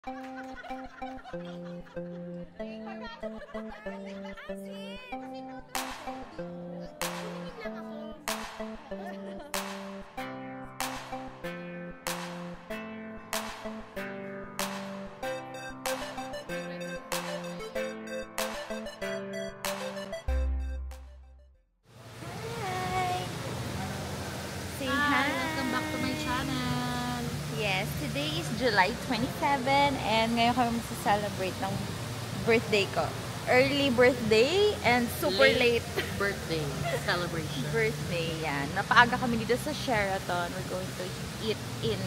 Yes, today is July 27 and ngayon kami magsa-celebrate ng birthday ko. Early birthday and super late birthday celebration. Birthday, yan. Napaaga kami dito sa Sheraton. We're going to eat in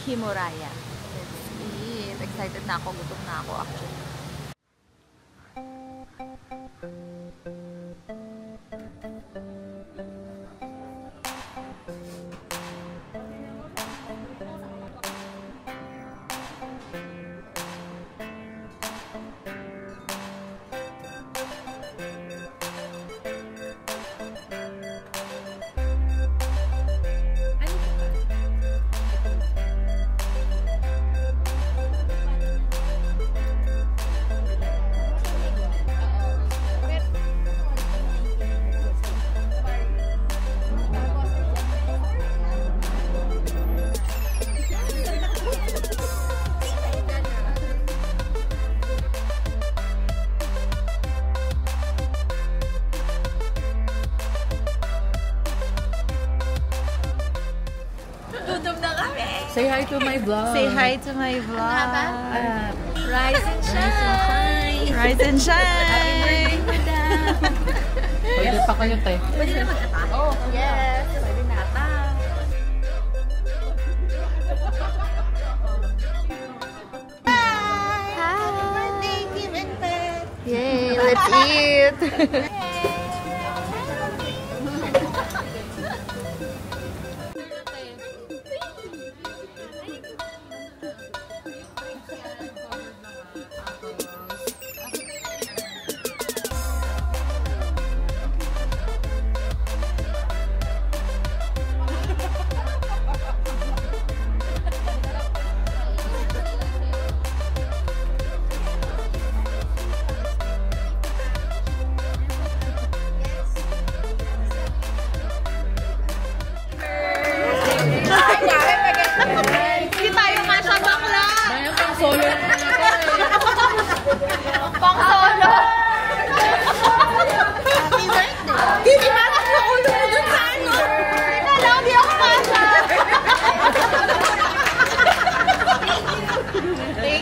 Himuraya. Let's eat. Excited na ako. Gutom na ako actually. Say hi to my vlog. Say hi to my vlog. Rise and shine. Rise and shine. Pwede pa kayo, te. Pwede na mag-atang? Oh, yes. Pwede na atang. Hi. Happy birthday, Kim and Pet. Yay, let's eat. Hindi tayo kasha bakla. Mayroon pang solo. Pang solo. Happy birthday. Hindi malas na ulo mo dun sa ano. Alam, di ako kasha.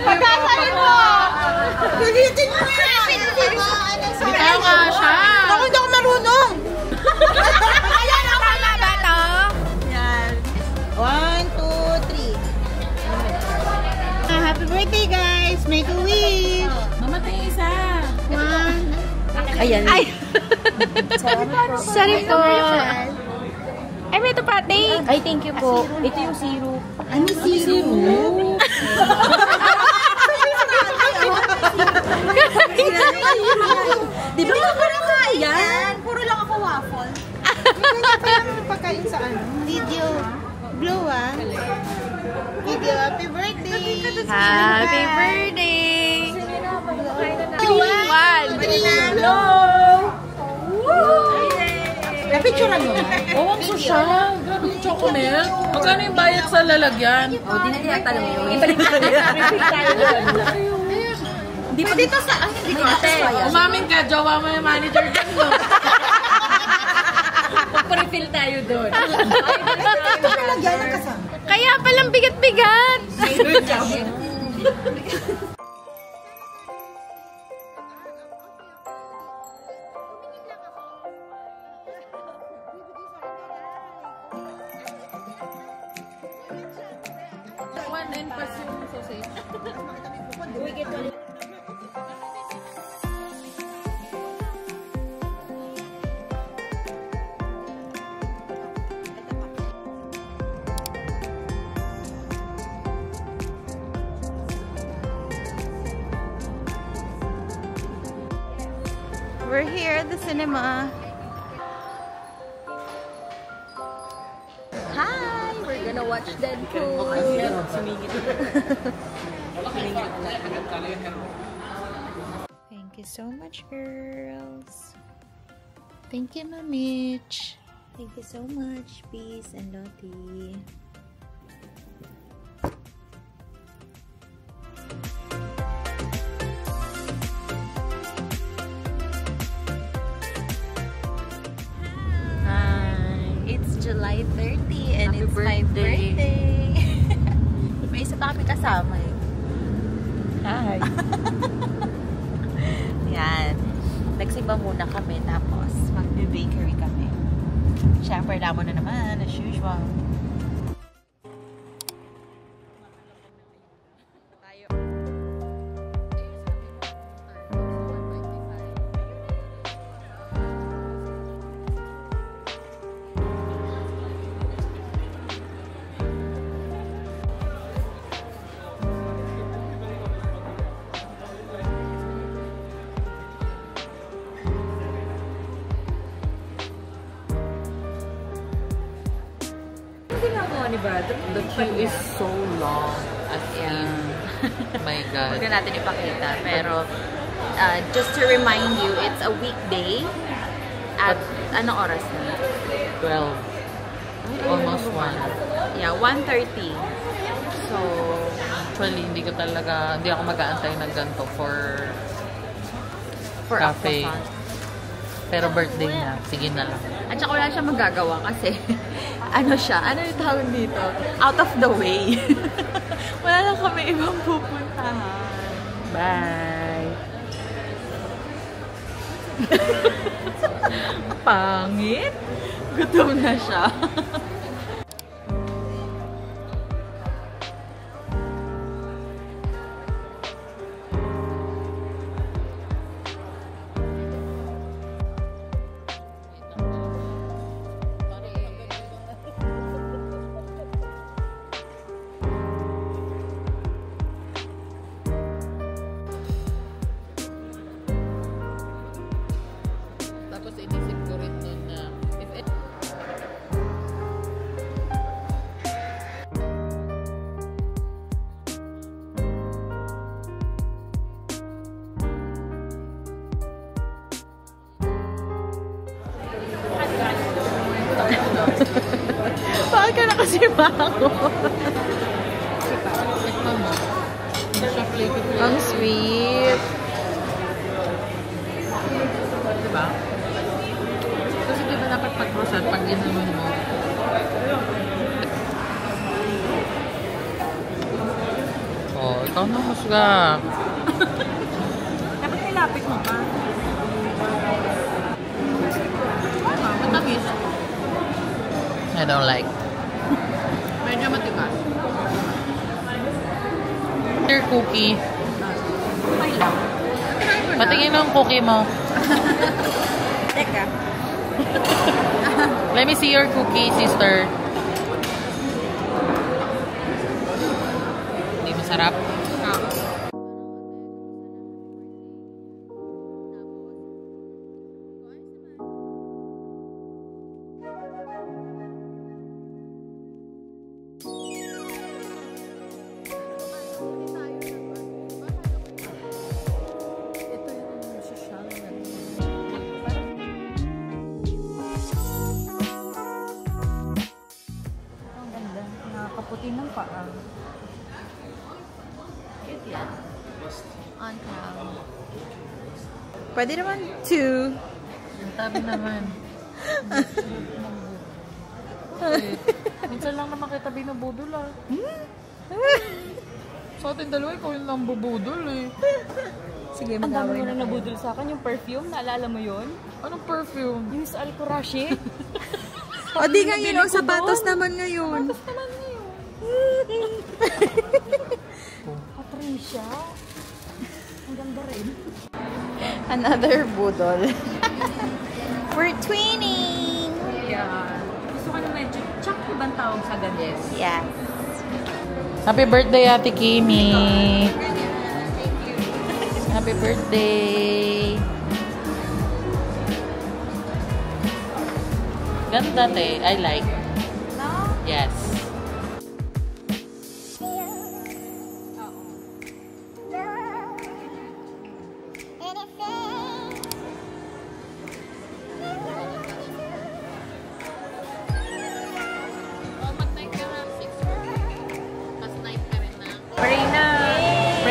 Pagkasayin mo. Pilitin mo yan. Hindi tayo kasha. Ako hindi ako marunong. Ayan ang mga bata. Yan. 1, 2, 3. Happy birthday, guys. Make a wish. Mamatay isa. 1. Ayan. Ay. Sorry po. Ay, may tupati. Ay, thank you po. Ito yung syrup. Ano syrup? Di ba ako yan? Puro lang ako waffle. Ganyan pa yung pagkain sa ano? Video. Blue ah. Video. Happy birthday. Happy birthday. 1, 3. Hello. Napicturean mo na? Oo, ang social. Grabe yung chocolate. Magkano yung bayad sa lalagyan? O, di na tinatanong yun. Ibalik ka nila. Di pa dito sa... Hindi ko ate. Umamin ka, jowa mo yung manager dyan, no? Pag-refill tayo doon. Ito nalagyan ng kasama. Kaya palang bigat-bigat. One and pas yung sausage. We're here at the cinema. Hi! We're gonna watch Deadpool. Thank you so much, girls. Thank you, Mamich. Thank you so much, Peace and Lottie. July 30 and it's my birthday. May isa pa kami kasama eh. Hi! Yan. Nagsimba muna kami tapos mag-bakery kami. Siyempre, damo na naman as usual. The queue is so long. As in, my God. Huwag na natin ipakita. Pero, just to remind you, it's a weekday. At, anong oras na? 12. Almost 1. Yeah, 1:30. So, actually, hindi ako mag-aantay ng ganito for cafe. Pero birthday na. Sige na lang. At saka wala siya magagawa kasi ano yung tawag dito? Out of the way. Wala lang kami ibang pupuntahan. Bye! Pangit? Gutom na siya. Bakit ka nakasipa ako? Ang sweet. Diba? Kasi diba dapat pag-croissant pag ginanon mo? Oh, ikaw na husga. Dapat nilapit mo pa. Matamis. I don't like. Medyo matigas. Your cookie. Okay lang. Patingin mo ang cookie mo. Teka. Let me see your cookie, sister. Hindi masarap? Puti ng paa. Cute yan. On crown. Pwede naman 2. Ang tabi naman. Minsan lang naman kita binubudol ah. Sa ating dalawa, ikaw yung lang bubudol eh. Sige, Ang dami mag-away mo na na nabudol sa akin, yung perfume, naalala mo yun? Anong perfume? Yung sa Alcorache. O di ngayon, sapatos naman ngayon. Sapatos naman ngayon. Patricia. Ang ganda rin. Another budol. We're twinning! Yeah. Gusto ko na medyo, tsak ibang tawag sa ganyan. Yes. Happy birthday, Ate Kimi! Happy birthday! Ganda, te. I like. No? Yes.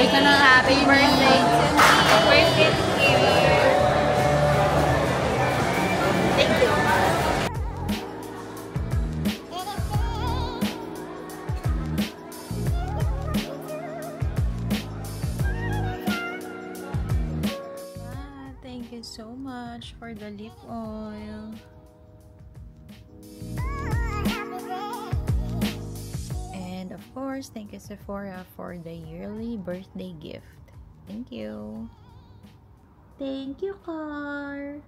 Say ka na happy birthday to me. Birthday here. Thank you. Thank you so much for the lip oil. And of course, thank you Sephora for the yearly birthday gift. Thank you. Thank you, Car.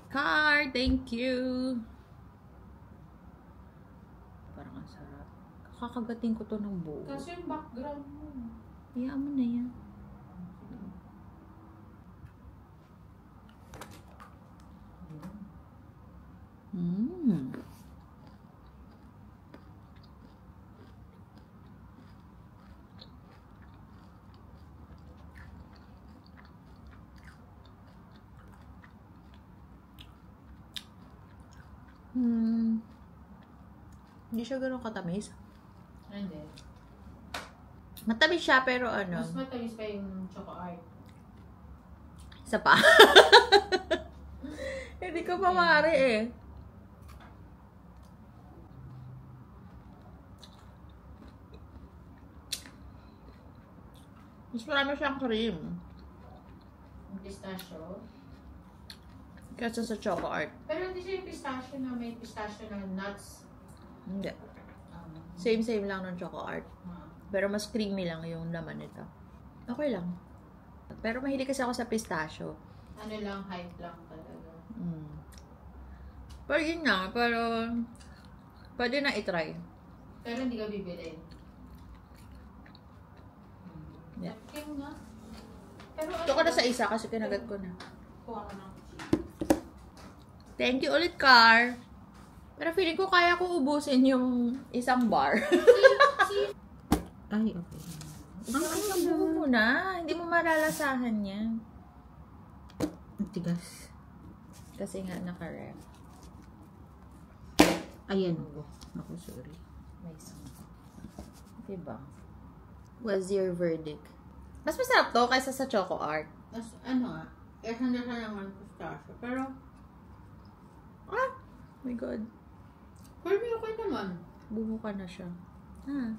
Car, thank you. Parang ang sarap. Kakagating ko to ng buo. Kasi yung background mo. Hayaan mo na yan. Mmm. Hindi siya ganun katamis. Hindi. Matamis siya pero ano. Mas matamis pa yung Choco Art. Isa pa. Hindi ko pa maaari eh. Mas marami siyang cream. Yung pistachio. Kaysa sa Choco Art. Pero hindi siya yung pistachio na may pistachio na nuts. Hindi. Same lang ng Choco Art. Pero mas creamy lang yung laman nito. Okay lang. Pero mahilig kasi ako sa pistachio. Ano lang, hype lang talaga. Pero yun nga, pero pwede na itry. Pero hindi ka bibili. Yeah. Kim na. Pero Ito ko na sa isa kasi kinagat ko na. Kuha ka ng Thank you ulit, Car. Pero feeling ko kaya ko ubusin yung isang bar. Ay, okay. Ang buo mo na. Hindi mo malalasahan yan. Ang tigas. Kasi nga naka-ref. Ayan. Ako, sorry. May isang. Diba? What's your verdict? Mas masarap to kaysa sa Choco Art. Mas, ano nga, handa ka naman pistachio. Pero, My God. for me, okay naman. Bumuka na siya. Ah.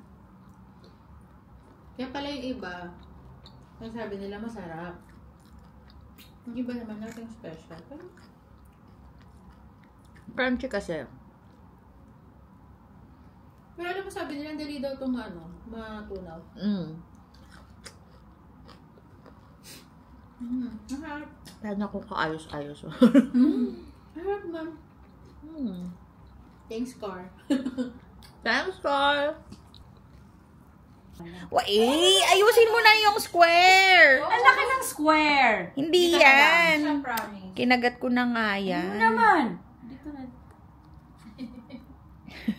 Kaya pala yung iba, ang sabi nila masarap. Yung iba naman natin special. Pero, Crunchy kasi. pero alam mo sabi nila, dali daw itong ano, matunaw. Maharap. Lalo akong kaayos-ayos. Maharap, ma'am. Thanks, Car. Thanks, Carl. Ayusin mo na yung square. Ang laki ng square. Hindi Siya yan. promise. Kinagat ko na nga yan. Ano naman? Dito na.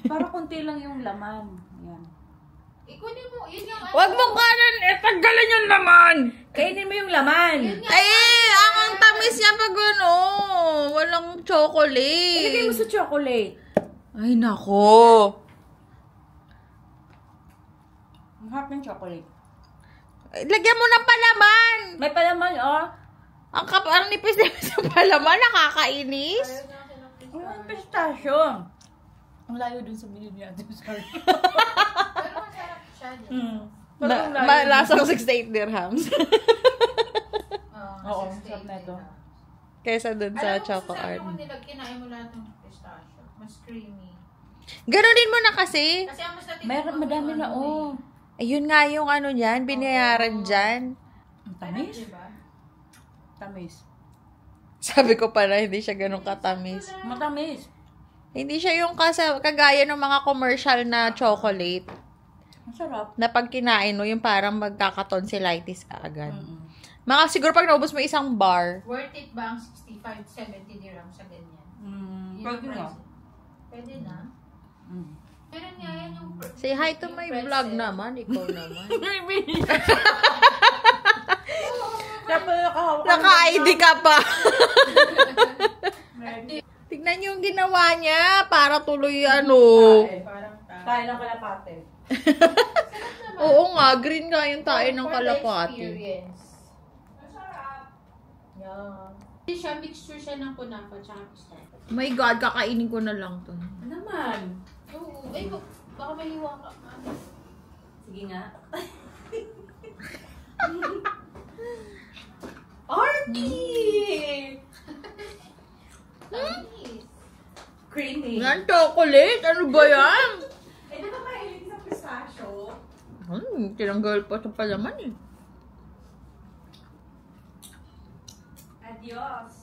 Para konti lang yung laman. Yan. Ikunin mo, yun yung ano. Huwag mong kanan, tanggalin yung laman. Kainin mo yung laman. Ay, ang tamis niya pag ano. Walang chocolate. Ilagay mo sa chocolate. Ay, nako. Ang harap ng chocolate. Lagyan mo ng palaman. May palaman, oh. Ang nipis-nipis sa palaman, nakakainis. Ang pistachio. Ang layo dun sa binili natin. Sorry. Pero masarap siya. Lasang 68 dirhams. Oo, masarap na ito. Kaysa dun sa Choco Art. Alam mo kung kinain mo lahat ng pistachio. Mas creamy. Ganon din mo na kasi. Kasi ang mas natin. Meron, madami na, oh. Ayun nga yung ano dyan, binayaran dyan. Ang tamis. Diba? Tamis. Sabi ko pala, hindi siya ganun katamis. Matamis. Hindi siya yung kagaya ng mga commercial na chocolate. Ang sarap. Na pag kinain mo, yung parang magkakatonsillitis ka agad. Mga siguro pag naubos mo isang bar. Worth it ba ang 65-70 dirhams sa ganyan? Yun ang Pwede na. price. Pwede na. Meron nga yan yung... Say hi to my vlog naman. Ikaw naman. Naka-ID ka pa. Tignan niyo yung ginawa niya. Para tuloy ano. Parang Tayo ng kalapate. Oo nga, green nga yung tayo ng kalapati. Yeah. Hindi siya, mixture siya ng kunafa tsaka pistachio. Oh my God, kakainin ko na lang to. Ano naman? Oo. Ay, baka mahiwa ka. Sige nga. Arky! Creamy. Yan, chocolate. Ano ba yan? Eh, di ba mahilig sa pistachio? Tinanggal pa sa palaman eh. Adios.